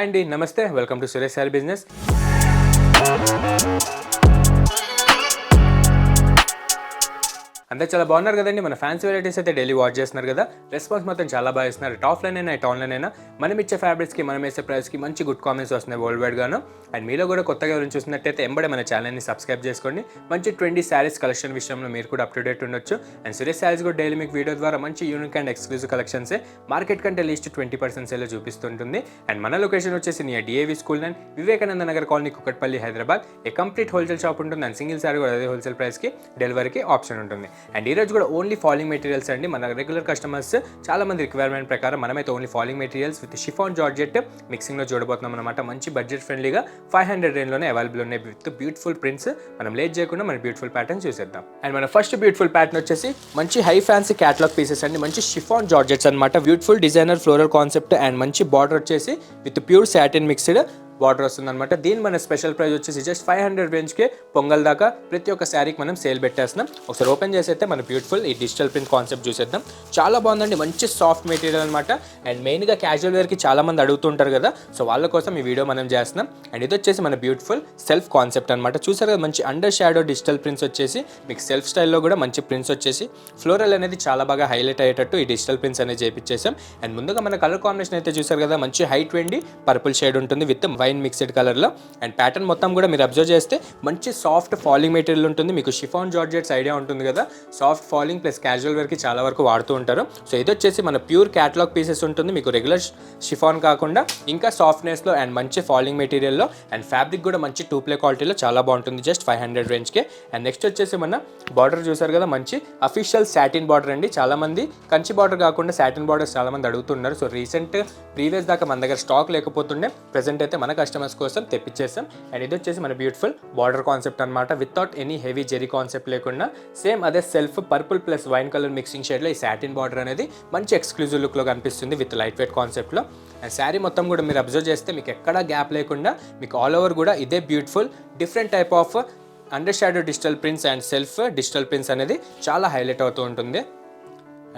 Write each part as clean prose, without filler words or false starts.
అండి, నమస్తే. Welcome to Suresh sorry business. అందరూ చాలా బాగున్నారు కదండి. మన ఫ్యాన్సీ వెరైటీస్ అయితే డైలీ వాచ్ చేస్తున్నారు కదా. రెస్పాన్స్ మొత్తం చాలా బాగా ఇస్తున్నారు. ఆఫ్లైన్ అయినా ఆన్లైన్ అయినా మనం ఇచ్చే ఫ్యాబ్రిక్స్కి మనం వేసే ప్రైస్కి మంచి గుడ్ కామెంట్స్ వస్తున్నాయి వరల్డ్ వైడ్ గాను. అండ్ మీలో కూడా కొత్తగా ఎవరైనా చూసినట్టయితే ఎంబడే మన ఛానల్ని సబ్స్క్రైబ్ చేసుకోండి. మంచి 20 శారీస్ కలెక్షన్ విషయంలో మీరు కూడా అప్ టు డేట్ ఉండొచ్చు. అండ్ సురేష్ శారీస్ కూడా డైలీ మీకు వీడియో ద్వారా మంచి యూనిక్ అండ్ ఎక్స్క్లూజివ్ కలెక్షన్సే మార్కెట్ కంటే లీస్ట్ 20% సేల్ చూపిస్తుంటుంది. అండ్ మన లొకేషన్ వచ్చేసి near DAV school and Vivekananda Nagar colony, Kukatpally, Hyderabad. A complete wholesale shop ఉంటుంది. అండ్ సింగిల్ శారీ కూడా అదే హోల్సేల్ ప్రైస్కి డెలివరీకి ఆప్షన్ ఉంటుంది. అండ్ ఈరోజు కూడా ఓన్లీ ఫాలింగ్ మెటీరియల్స్ అండి. మన రెగ్యులర్ కస్టమర్స్ చాలా మంది రిక్వైర్మెంట్ ప్రకారం మనమైతే only falling materials with chiffon georgette మిక్సింగ్లో చూడబోతున్నాం అనమాట. మంచి బడ్జెట్ ఫ్రెండ్లీగా 500 రేంజ్లోనే అవైలబుల్ ఉన్నాయి విత్ బ్యూటిఫుల్ ప్రింట్స్. మనం లేట్ చేయకుండా మన బ్యూటిఫుల్ ప్యాటర్న్ చూసేద్దాం. అండ్ మన ఫస్ట్ బ్యూటిఫుల్ ప్యాటర్న్ వచ్చేసి మంచి హై ఫ్యాన్సీ క్యాటలాగ్ పీసెస్ అండి. మంచి షిఫాన్ జార్జెట్స్ అనమాట. Beautiful designer floral concept and మంచి బార్డర్ వచ్చేసి with pure satin mixed border వస్తుంది అనమాట. దీని మన స్పెషల్ ప్రైస్ వచ్చేసి జస్ట్ 500 రేంజ్కే పొంగల్ దాకా ప్రతి ఒక్క శారీకి మనం సేల్ పెట్టేస్తున్నాం. ఒకసారి ఓపెన్ చేసేస్తే మన బ్యూటిఫుల్ ఈ డిజిటల్ ప్రింట్ కాన్సెప్ట్ చూసేద్దాం. చాలా బాగుందండి. మంచి సాఫ్ట్ మెటీరియల్ అనమాట. అండ్ మెయిన్గా క్యాజువల్ వేర్కి చాలా మంది అడుగుతుంటారు కదా, సో వాళ్ళ కోసం ఈ వీడియో మనం చేస్తున్నాం. అండ్ ఇది వచ్చేసి మన బ్యూటిఫుల్ సెల్ఫ్ కాన్సెప్ట్ అనమాట. చూసారు కదా, మంచి అండర్ షాడో డిజిటల్ ప్రింట్స్ వచ్చేసి మీకు సెల్ఫ్ స్టైల్లో కూడా మంచి ప్రింట్స్ వచ్చేసి ఫ్లోరల్ అనేది చాలా బాగా హైలైట్ అయ్యేటట్టు ఈ డిజిటల్ ప్రింట్స్ అనేది చేపించేసాం. అండ్ ముందుగా మన కలర్ కాంబినేషన్ అయితే చూసారు కదా, మంచి హైట్ వెండి పర్పుల్ షేడ్ ఉంటుంది విత్ వైన్ మిక్స్డ్ కలర్లో. అండ్ ప్యాటర్న్ మొత్తం కూడా మీరు అబ్జర్వ్ చేస్తే మంచి సాఫ్ట్ ఫాలింగ్ మెటీరియల్ ఉంటుంది. మీకు షిఫాన్ జార్జెట్స్ ఐడియా ఉంటుంది కదా, సాఫ్ట్ ఫాలింగ్ ప్లస్ క్యాజువల్ వేర్కి చాలా వరకు వాడుతూ ఉంటారు. సో ఇది వచ్చేసి మన ప్యూర్ క్యాటలాగ్ పీసెస్ ఉంటుంది. మీకు రెగ్యులర్ షిఫాన్ కాకుండా ఇంకా సాఫ్ట్నెస్లో అండ్ మంచి ఫాలింగ్ మెటీరియల్లో అండ్ ఫ్యాబ్రిక్ కూడా మంచి 2 క్వాలిటీలో చాలా బాగుంటుంది జస్ట్ 500 రేంజ్కే. అండ్ నెక్స్ట్ వచ్చేసి మన బార్డర్ చూసారు కదా, మంచి అఫీషియల్ సాటిన్ బార్డర్ అండి. చాలా మంది కంచి బార్డర్ కాకుండా సాటిన్ బార్డర్స్ చాలా మంది అడుగుతున్నారు. సో ప్రీవియస్ దాకా మన దగ్గర స్టాక్ లేకపోతుండే ప్రెసెంట్ అయితే మన కస్టమర్స్ కోసం తెప్పించేసాం. అండ్ ఇది వచ్చేసి మన బ్యూటిఫుల్ బార్డర్ కాన్సెప్ట్ అనమాట. Without any heavy zari concept లేకుండా సేమ్ అదే self purple plus wine colour mixing షేడ్లో ఈ సాటిన్ బార్డర్ అనేది మంచి ఎక్స్క్లూజివ్ లుక్లో కనిపిస్తుంది విత్ లైట్ వెయిట్ కాన్సెప్ట్లో. అండ్ శారీ మొత్తం కూడా మీరు అబ్జర్వ్ చేస్తే మీకు ఎక్కడా గ్యాప్ లేకుండా మీకు ఆల్ ఓవర్ కూడా ఇదే beautiful different type of under shadow digital prints and self digital prints అనేది చాలా హైలైట్ అవుతూ ఉంటుంది.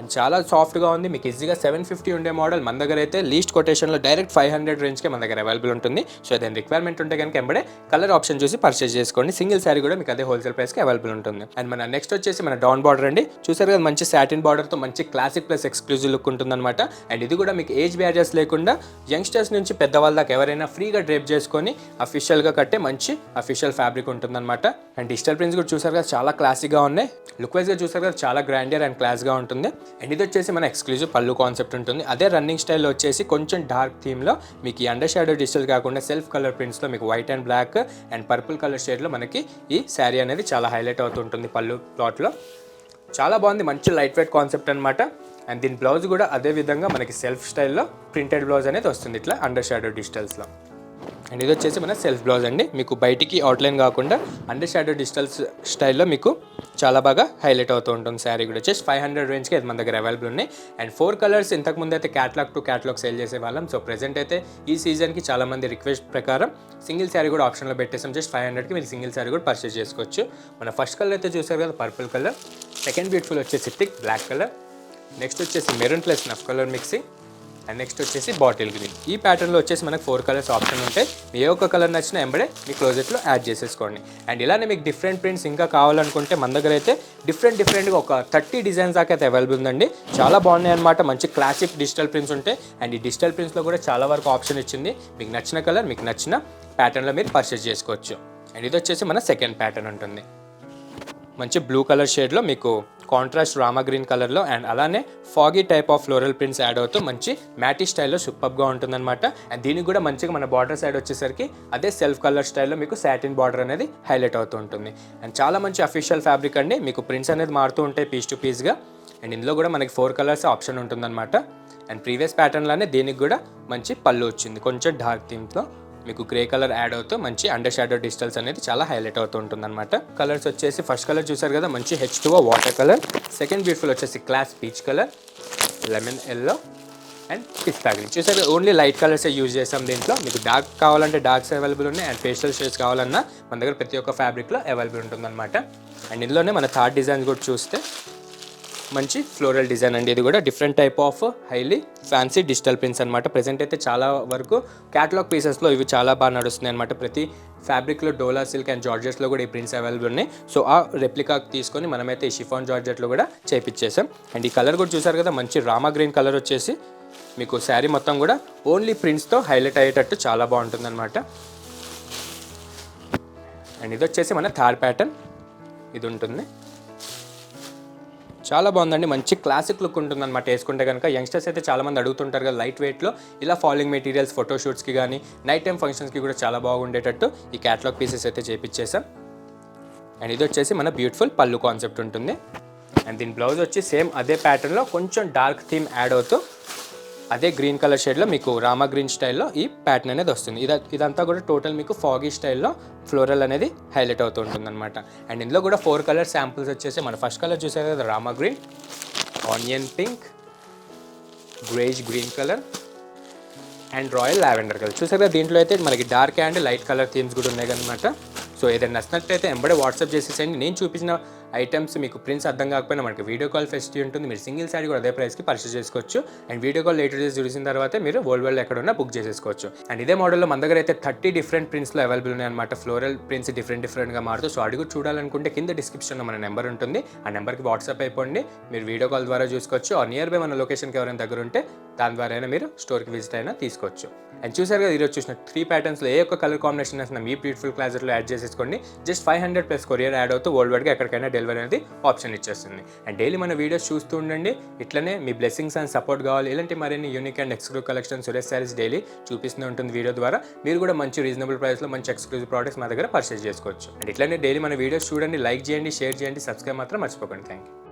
అండ్ చాలా సాఫ్ట్గా ఉంది. మీకు ఈజీగా 750 ఉండే మోడల్ మన దగ్గర అయితే లీస్ట్ కొటేషన్లో డైరెక్ట్ 500 రేంజ్కే మన దగ్గర అవైలబుల్ ఉంటుంది. సో ఏదైనా రిక్వైర్మెంట్ ఉంటే కనుక ఎంబడే కలర్ ఆప్షన్ చూసి పర్చేస్ చేసుకోండి. సింగిల్ శారీ కూడా మీకు అదే హోల్సేల్ ప్రైస్కి అవైలబుల్ ఉంటుంది. అండ్ మన నెక్స్ట్ వచ్చేసి మన డౌన్ బార్డర్ అండి. చూసారు కదా, మంచి సాటిన్ బార్డర్తో మంచి క్లాసిక్ ప్లస్ ఎక్స్క్లూజివ్ లుక్ ఉంటుందన్నమాట. అండ్ ఇది కూడా మీకు ఏజ్ బ్యారియర్స్ లేకుండా యంగ్స్టర్స్ నుంచి పెద్దవాళ్ళ దాకా ఎవరైనా ఫ్రీగా డ్రేప్ చేసుకొని అఫీషియల్గా కట్టే మంచి అఫీషియల్ ఫ్యాబ్రిక్ ఉంటుందన్నమాట. అండ్ డిజిటల్ ప్రింట్స్ కూడా చూసారు కదా, చాలా క్లాసిక్గా ఉన్నాయి. లుక్ వైజ్గా చూసారు కదా, చాలా గ్రాండియర్ అండ్ క్లాస్గా ఉంటుంది. అండ్ ఇది వచ్చేసి మన ఎక్స్క్లూజివ్ పళ్ళు కాన్సెప్ట్ ఉంటుంది. అదే రన్నింగ్ స్టైల్లో వచ్చేసి కొంచెం డార్క్ థీమ్లో మీకు ఈ అండర్ షాడో డిజిటల్ కాకుండా సెల్ఫ్ కలర్ ప్రింట్స్లో మీకు white and black and purple colour షేడ్లో మనకి ఈ శారీ అనేది చాలా హైలైట్ అవుతుంటుంది పళ్ళు ప్లాట్లో. చాలా బాగుంది. మంచి లైట్ వెయిట్ కాన్సెప్ట్ అనమాట. అండ్ దీని బ్లౌజ్ కూడా అదే విధంగా మనకి సెల్ఫ్ స్టైల్లో ప్రింటెడ్ బ్లౌజ్ అనేది వస్తుంది ఇట్లా అండర్ షాడో డిజిటల్స్లో. అండ్ ఇది వచ్చేసి మన సెల్ఫ్ బ్లౌజ్ అండి. మీకు బయటికి అవుట్లైన్ కాకుండా అండర్ షాడో డిజిటల్ స్టైల్లో మీకు చాలా బాగా హైలైట్ అవుతూ ఉంటుంది శారీ కూడా. జస్ట్ 500 రేంజ్కి అది మన దగ్గర అవైలబుల్ ఉన్నాయి. అండ్ 4 కలర్స్ ఇంతకుముందు అయితే క్యాటలాగ్ టు క్యాటలాగ్ సేల్ చేసేవాళ్ళం. సో ప్రెజెంట్ అయితే ఈ సీజన్కి చాలా మంది రిక్వెస్ట్ ప్రకారం సింగిల్ శారీ కూడా ఆప్షన్లో పెట్టేసాం. జస్ట్ 500కి మీరు సింగిల్ శారీ కూడా పర్చేస్ చేసుకోవచ్చు. మన ఫస్ట్ కలర్ అయితే చూసారు కదా, పర్పుల్ కలర్. సెకండ్ బ్యూటిఫుల్ వచ్చేసి థిక్ బ్లాక్ కలర్. నెక్స్ట్ వచ్చేసి maroon plus enough colour mixing. And next వచ్చేసి బాటిల్ గ్రీన్. ఈ ప్యాటర్న్లో వచ్చేసి మనకు 4 కలర్స్ ఆప్షన్ ఉంటాయి. ఏ ఒక్క కలర్ నచ్చినా ఎంబడే మీ క్లోజెట్లో యాడ్ చేసేసుకోండి. అండ్ ఇలానే మీకు డిఫరెంట్ ప్రింట్స్ ఇంకా కావాలనుకుంటే మన దగ్గర అయితే డిఫరెంట్గా ఒక 30 డిజైన్స్ దాకా అయితే అవైలబుల్ ఉందండి. చాలా బాగున్నాయి అనమాట. మంచి క్లాసిక్ డిజిటల్ ప్రింట్స్ ఉంటాయి. అండ్ ఈ డిజిటల్ ప్రింట్స్లో కూడా చాలా వరకు ఆప్షన్ ఇచ్చింది. మీకు నచ్చిన కలర్ మీకు నచ్చిన ప్యాటర్న్లో మీరు పర్చేస్ చేసుకోవచ్చు. అండ్ ఇది వచ్చేసి మన సెకండ్ ప్యాటర్న్ ఉంటుంది. మంచి బ్లూ కలర్ షేడ్లో మీకు కాంట్రాస్ట్ రామా గ్రీన్ కలర్లో అండ్ అలానే foggy type of floral prints add అవుతూ మంచి మ్యాటీ స్టైల్లో సూపర్గా ఉంటుందన్నమాట. అండ్ దీనికి కూడా మంచిగా మన బార్డర్ సైడ్ వచ్చేసరికి అదే సెల్ఫ్ కలర్ స్టైల్లో మీకు సాటిన్ బార్డర్ అనేది హైలైట్ అవుతూ ఉంటుంది. అండ్ చాలా మంచి అఫీషియల్ ఫ్యాబ్రిక్ అండి. మీకు ప్రింట్స్ అనేది మారుతూ ఉంటాయి పీస్ టు పీస్గా. అండ్ ఇందులో కూడా మనకి 4 కలర్స్ ఆప్షన్ ఉంటుందన్నమాట. అండ్ ప్రీవియస్ ప్యాటర్న్లోనే దీనికి కూడా మంచి పళ్ళు వచ్చింది. కొంచెం డార్క్ థీమ్తో మీకు గ్రే కలర్ యాడ్ అవుతూ మంచి అండర్ షాడో డిజిటల్స్ అనేది చాలా హైలైట్ అవుతూ ఉంటుందన్నమాట. కలర్స్ వచ్చేసి ఫస్ట్ కలర్ చూసారు కదా, మంచి H2O water colour. Second beautiful వచ్చేసి class peach colour, lemon yellow and పిస్తా గ్రీన్. చూసారు ఓన్లీ లైట్ కలర్సే యూజ్ చేసాం దీంట్లో. మీకు డార్క్ కావాలంటే డార్క్స్ అవైలబుల్ ఉన్నాయి. అండ్ పేస్టల్ షేడ్స్ కావాలన్నా మన దగ్గర ప్రతి ఒక్క ఫ్యాబ్రిక్లో అవైలబుల్ ఉంటుందన్నమాట. అండ్ ఇందులోనే మన థర్డ్ డిజైన్ కూడా చూస్తే మంచి ఫ్లోరల్ డిజైన్ అండి. ఇది కూడా different type of highly fancy digital prints అనమాట. ప్రెజెంట్ అయితే చాలా వరకు క్యాటలాగ్ పీసెస్లో ఇవి చాలా బాగా నడుస్తున్నాయి అనమాట. ప్రతి ఫ్యాబ్రిక్లో డోలా సిల్క్ అండ్ జార్జెట్స్లో కూడా ఈ ప్రింట్స్ అవైలబుల్ ఉన్నాయి. సో ఆ రెప్లికా తీసుకొని మనమైతే ఈ షిఫాన్ జార్జెట్లో కూడా చేపించేసాం. అండ్ ఈ కలర్ కూడా చూసారు కదా, మంచి రామా గ్రీన్ కలర్ వచ్చేసి మీకు శారీ మొత్తం కూడా ఓన్లీ ప్రింట్స్తో హైలైట్ అయ్యేటట్టు చాలా బాగుంటుందన్నమాట. అండ్ ఇది వచ్చేసి మన థర్డ్ ప్యాటర్న్ ఇది ఉంటుంది. చాలా బాగుందండి, మంచి క్లాసిక్ లుక్ ఉంటుందన్నమాట వేసుకుంటే కనుక. యంగ్స్టర్స్ అయితే చాలామంది అడుగుతుంటారు కదా లైట్ వెయిట్లో ఇలా ఫాలింగ్ మెటీరియల్స్ ఫోటోషూట్స్కి కానీ నైట్ టైం ఫంక్షన్స్కి కూడా చాలా బాగుండేటట్టు ఈ క్యాటలాగ్ పీసెస్ అయితే చేపించేసాం. అండ్ ఇది వచ్చేసి మన బ్యూటిఫుల్ పళ్ళు కాన్సెప్ట్ ఉంటుంది. అండ్ దీని బ్లౌజ్ వచ్చి సేమ్ అదే ప్యాటర్న్లో కొంచెం డార్క్ థీమ్ యాడ్ అవుతూ అదే గ్రీన్ కలర్ షేడ్లో మీకు రామా గ్రీన్ స్టైల్లో ఈ ప్యాటర్న్ అనేది వస్తుంది. ఇదంతా కూడా టోటల్ మీకు ఫాగీ స్టైల్లో ఫ్లోరల్ అనేది హైలైట్ అవుతూ ఉంటుందన్నమాట. అండ్ ఇందులో కూడా 4 కలర్ శాంపుల్స్ వచ్చేసి మన ఫస్ట్ కలర్ చూసారు కదా Rama green, onion pink, greyish green colour and royal lavender colour. చూసారు కదా దీంట్లో అయితే మనకి dark and light colour themes కూడా ఉన్నాయి అనమాట. సో ఏదైనా నచ్చినట్లయితే ఎంబడే వాట్సాప్ చేసేసేయండి. నేను చూపించిన ఐటమ్స్ మీకు ప్రింట్స్ అర్థం కాకపోయినా మనకి వీడియో కాల్ ఫెసిలిటీ ఉంటుంది. మీరు సింగిల్ శారీ కూడా అదే ప్రైస్కి పర్చేస్ చేసుకోవచ్చు. And video call later days చూసిన తర్వాత మీరు వరల్డ్ ఎక్కడ ఉన్నా బుక్ చేసేసుకోవచ్చు. అండ్ ఇదే మోడల్లో మన దగ్గర అయితే 30 డిఫరెంట్ ప్రింట్స్లో అవైలబుల్ ఉన్నాయి అనమాట. ఫ్లోరల్ ప్రింట్స్ డిఫరెంట్గా మారుతూ. సో అడుగు చూడాలనుకుంటే కింద డిస్క్రిప్షన్లో మన నెంబర్ ఉంటుంది. ఆ నెంబర్కి వాట్సాప్ అయిపోండి, మీరు వీడియో కాల్ ద్వారా చూసుకోవచ్చు. ఆ నియర్ బై మన లొకేషన్కి ఎవరైనా దగ్గర ఉంటే దాని ద్వారా అయినా మీరు స్టోర్కి విజిట్ అయినా తీసుకోవచ్చు. అండ్ చూసారు కదా ఈరోజు చూసిన 3 ప్యాటర్న్స్లో ఏ ఒక్క కలర్ కాంబినేషన్ వేసిన మీ బ్యూటిఫుల్ క్లాజెట్లో యాడ్ చేసేసుకోండి. జస్ట్ 500+ కొరియర్ యాడ్ అవుతూ వరల్డ్ వైడ్గా ఎక్కడికైనా డెలివరీ అనేది ఆప్షన్ ఇచ్చేస్తుంది. అండ్ డైలీ మన వీడియోస్ చూస్తూ ఉండండి. ఇట్లనే మీ బ్లెస్సింగ్స్ అండ్ సపోర్ట్ కావాలి, ఇలాంటి మరిన్ని unique and exclusive collection Suresh saris daily చూపిస్తూ ఉంటుంది వీడియో ద్వారా. మీరు కూడా మంచి రీజనబుల్ ప్రైస్లో మంచి ఎక్స్క్లూజివ్ ప్రోడక్ట్స్ మా దగ్గర పర్చేస్ చేసుకోవచ్చు. అండ్ ఇట్లనే డైలీ మన వీడియోస్ చూడండి, లైక్ చేయండి, షేర్ చేయండి, సబ్స్క్రైబ్ మాత్రం మర్చిపోకండి. Thank you.